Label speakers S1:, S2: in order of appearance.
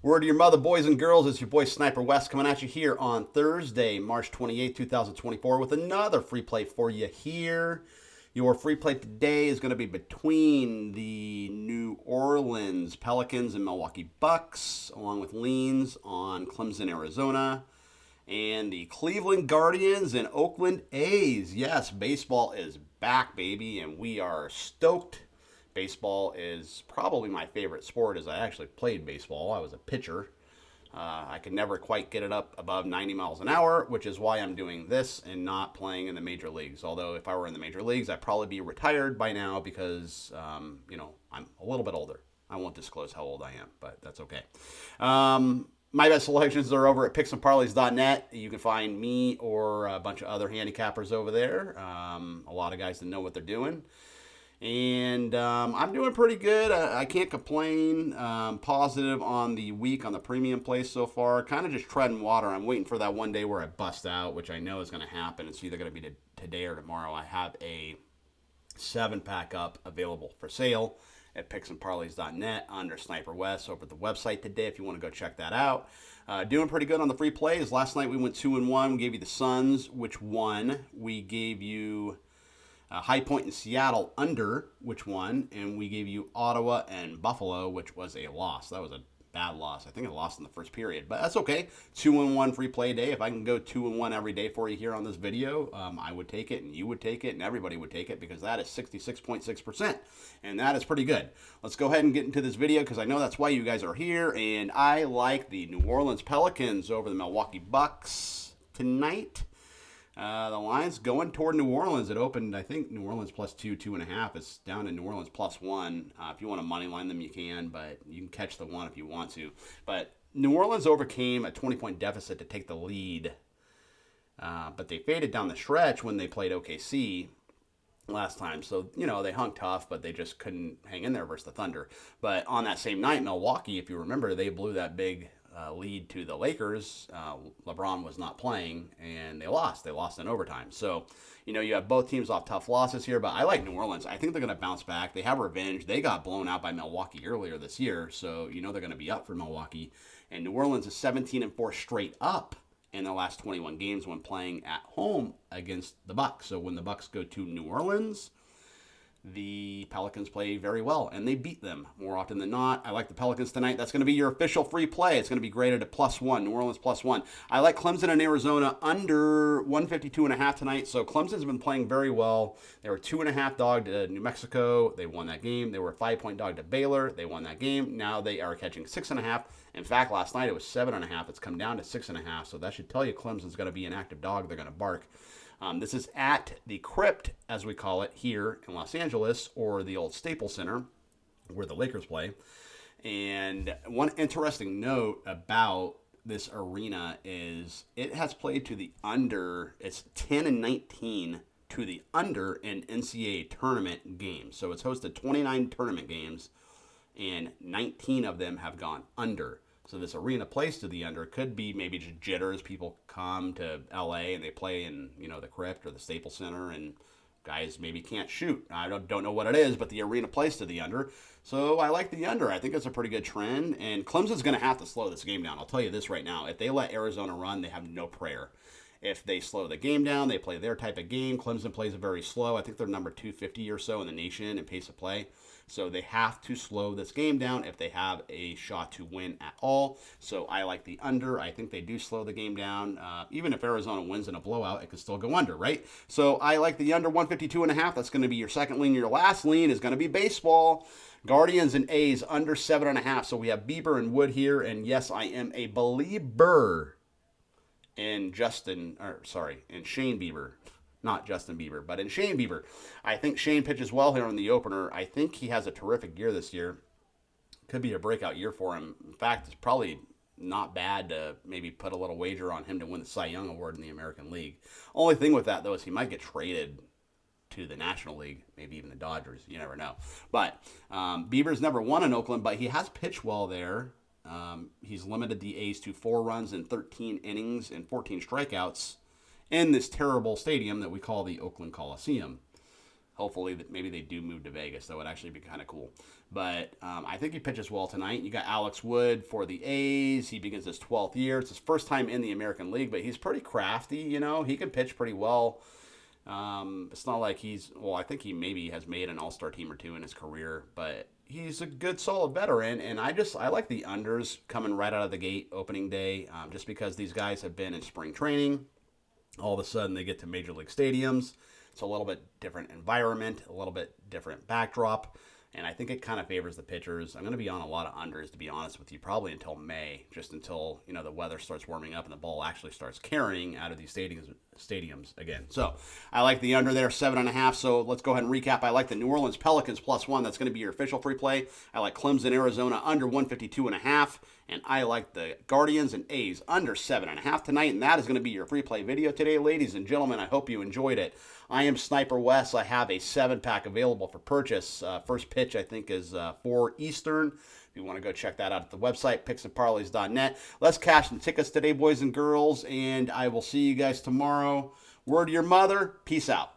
S1: Word to your mother, boys and girls. It's your boy Sniper Wes coming at you here on Thursday, March 28th, 2024 with another free play for you here. Your free play today is going to be between the New Orleans Pelicans and Milwaukee Bucks, along with leans on Clemson, Arizona, and the Cleveland Guardians and Oakland A's. Yes, baseball is back, baby, and we are stoked. Baseball is probably my favorite sport as I actually played baseball. I was a pitcher. I could never quite get it up above 90 miles an hour, which is why I'm doing this and not playing in the major leagues. Although if I were in the major leagues, I'd probably be retired by now because, I'm a little bit older. I won't disclose how old I am, but that's okay. My best selections are over at picksandparlays.net. You can find me or a bunch of other handicappers over there. A lot of guys that know what they're doing. And I'm doing pretty good. I can't complain. Positive on the week on the premium place so far. Kind of just treading water. I'm waiting for that one day where I bust out, which I know is going to happen. It's either going to be today or tomorrow. I have a 7-pack up available for sale at picksandparlays.net under Sniper Wes over at the website today if you want to go check that out. Doing pretty good on the free plays. Last night we went 2-1. We gave you the Suns, which won. We gave you High Point in Seattle under, which won, and we gave you Ottawa and Buffalo, which was a loss. That was a bad loss. I think I lost in the first period, but that's okay. 2-1 free play day. If I can go 2-1 every day for you here on this video, I would take it, and you would take it, and everybody would take it because that is 66.6%, and that is pretty good. Let's go ahead and get into this video because I know that's why you guys are here, and I like the New Orleans Pelicans over the Milwaukee Bucks tonight. The line's going toward New Orleans. It opened, I think, New Orleans plus 2.5. It's down to New Orleans plus 1. If you want to money line them, you can, but you can catch the 1 if you want to. But New Orleans overcame a 20-point deficit to take the lead, but they faded down the stretch when they played OKC last time. So, they hung tough, but they just couldn't hang in there versus the Thunder. But on that same night, Milwaukee, if you remember, they blew that big lead to the Lakers. LeBron was not playing, and they lost. They lost in overtime. So, you have both teams off tough losses here, but I like New Orleans. I think they're going to bounce back. They have revenge. They got blown out by Milwaukee earlier this year, so they're going to be up for Milwaukee. And New Orleans is 17-4 straight up in the last 21 games when playing at home against the Bucks. So when the Bucks go to New Orleans, the Pelicans play very well, and they beat them more often than not. I like the Pelicans tonight. That's going to be your official free play. It's going to be graded at +1, New Orleans +1. I like Clemson and Arizona under 152.5 tonight. So Clemson's been playing very well. They were 2.5 dog to New Mexico. They won that game. They were a 5-point dog to Baylor. They won that game. Now they are catching 6.5. In fact, last night it was 7.5. It's come down to 6.5. So that should tell you Clemson's going to be an active dog. They're going to bark. This is at the Crypt, as we call it here in Los Angeles, or the old Staples Center, where the Lakers play. And one interesting note about this arena is it has played to the under. It's 10-19 to the under in NCAA tournament games. So it's hosted 29 tournament games, and 19 of them have gone under. So this arena plays to the under. Could be maybe just jitters. People come to LA and they play in, the Crypt or the Staples Center, and guys maybe can't shoot. I don't know what it is, but the arena plays to the under. So I like the under. I think it's a pretty good trend, and Clemson's going to have to slow this game down. I'll tell you this right now. If they let Arizona run, they have no prayer. If they slow the game down, they play their type of game. Clemson plays it very slow. I think they're number 250 or so in the nation in pace of play. So they have to slow this game down if they have a shot to win at all. So I like the under. I think they do slow the game down. Even if Arizona wins in a blowout, it could still go under, right? So I like the under 152.5. That's going to be your second lean. Your last lean is going to be baseball. Guardians and A's under 7.5. So we have Bieber and Wood here. And yes, I am a believer in Shane Bieber. Not Justin Bieber, but in Shane Bieber. I think Shane pitches well here in the opener. I think he has a terrific year this year. Could be a breakout year for him. In fact, it's probably not bad to maybe put a little wager on him to win the Cy Young Award in the American League. Only thing with that, though, is he might get traded to the National League, maybe even the Dodgers. You never know. But Bieber's never won in Oakland, but he has pitched well there. He's limited the A's to 4 runs in 13 innings and 14 strikeouts in this terrible stadium that we call the Oakland Coliseum. Hopefully, maybe they do move to Vegas. That would actually be kind of cool. But I think he pitches well tonight. You got Alex Wood for the A's. He begins his 12th year. It's his first time in the American League, but he's pretty crafty, you know. He can pitch pretty well. It's not like I think he maybe has made an all-star team or two in his career, but he's a good, solid veteran, and I like the unders coming right out of the gate opening day, just because these guys have been in spring training. All of a sudden, they get to major league stadiums. It's a little bit different environment, a little bit different backdrop. And I think it kind of favors the pitchers. I'm going to be on a lot of unders, to be honest with you, probably until May, just until, you know, the weather starts warming up and the ball actually starts carrying out of these stadiums again. So I like the under there, 7.5. So let's go ahead and recap. I like the New Orleans Pelicans +1. That's going to be your official free play. I like Clemson, Arizona under 152.5. And I like the Guardians and A's under 7.5 tonight. And that is going to be your free play video today, ladies and gentlemen. I hope you enjoyed it. I am Sniper Wes. I have a 7-pack available for purchase. First pitch, I think, is 4 Eastern. If you want to go check that out at the website, picksandparlays.net. Let's cash some tickets today, boys and girls, and I will see you guys tomorrow. Word to your mother. Peace out.